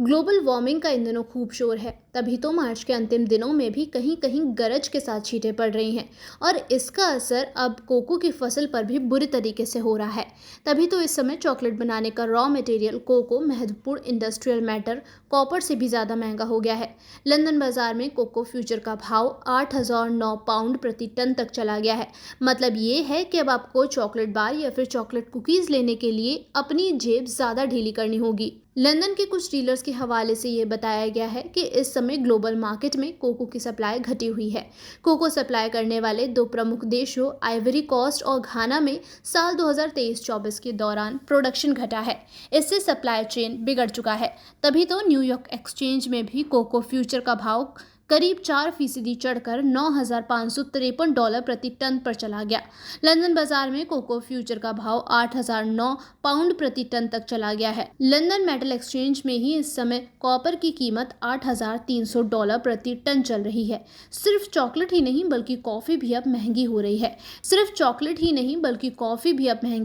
Global warming का इन दिनों खूब शोर है। तभी तो मार्च के अंतिम दिनों में भी कहीं कहीं गरज के साथ छींटें पड़ रही हैं। और इसका असर अब कोको की फसल पर भी बुरी तरीके से हो रहा है। तभी तो इस समय चॉकलेट बनाने का रॉ मटेरियल कोको महत्वपूर्ण इंडस्ट्रियल मैटर कॉपर से भी ज़्यादा महंगा हो गया है। लंदन बाजार में कोको फ्यूचर का भाव 8,009 पाउंड प्रति टन तक चला गया है। मतलब ये है कि अब आपको चॉकलेट बार या फिर चॉकलेट कुकीज़ लेने के लिए अपनी जेब ज़्यादा ढीली करनी होगी। लंदन के कुछ डीलर्स के हवाले से ये बताया गया है कि इस समय ग्लोबल मार्केट में कोको की सप्लाई घटी हुई है। कोको सप्लाई करने वाले दो प्रमुख देशों आइवरी कोस्ट और घाना में साल 2023-24 के दौरान प्रोडक्शन घटा है। इससे सप्लाई चेन बिगड़ चुका है। तभी तो न्यूयॉर्क एक्सचेंज में भी कोको फ्यूचर का भाव करीब 4% चढ़कर $9,553 प्रति टन पर चला गया। लंदन बाजार में कोको फ्यूचर का भाव 8,009 पाउंड प्रति टन तक चला गया है। लंदन मेटल एक्सचेंज में ही इस समय कॉपर की कीमत $8,300 प्रति टन चल रही है। सिर्फ चॉकलेट ही नहीं बल्कि कॉफ़ी भी अब महंगी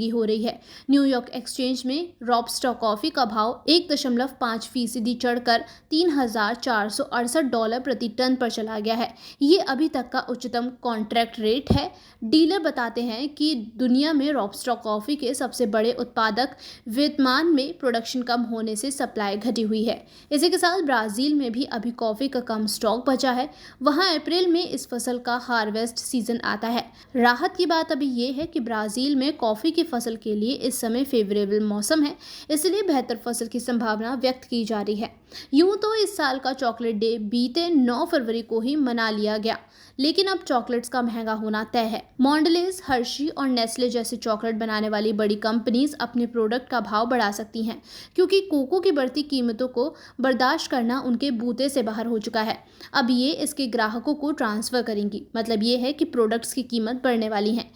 हो रही है। न्यूयॉर्क एक्सचेंज में रॉबस्टा कॉफ़ी का भाव 1.5% चढ़कर $3,468 प्रति टन पर चला गया है। ये अभी तक का उच्चतम कॉन्ट्रैक्ट रेट है। डीलर बताते हैं कि दुनिया में रॉबस्टा कॉफ़ी के सबसे बड़े उत्पादक वियतनाम में प्रोडक्शन कम होने से सप्लाई घटी हुई है। इसी के साथ ब्राज़ील में भी अभी कॉफ़ी का कम स्टॉक बचा है। वहाँ अप्रैल में इस फसल का हार्वेस्ट सीजन आता है। राहत की बात अभी ये है कि ब्राज़ील में कॉफ़ी की फसल के लिए इस समय फेवरेबल मौसम है, इसलिए बेहतर फसल की संभावना व्यक्त की जा रही है। यूं तो इस साल का चॉकलेट डे बीते 9 फरवरी को ही मना लिया गया, लेकिन अब चॉकलेट्स का महंगा होना तय है। मॉन्डलेज, हर्शी और नेस्ले जैसी चॉकलेट बनाने वाली बड़ी कंपनीज अपने प्रोडक्ट का भाव बढ़ा सकती हैं, क्योंकि कोको की बढ़ती कीमतों को बर्दाश्त करना उनके बूते से बाहर हो चुका है। अब ये इसके ग्राहकों को ट्रांसफ़र करेंगी। मतलब ये है कि प्रोडक्ट्स की कीमत बढ़ने वाली है।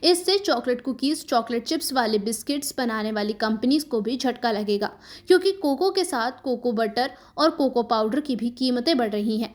इससे चॉकलेट कुकीज़, चॉकलेट चिप्स वाले बिस्किट्स बनाने वाली कंपनीज को भी झटका लगेगा, क्योंकि कोको के साथ कोको बटर और कोको पाउडर की भी कीमतें बढ़ रही हैं।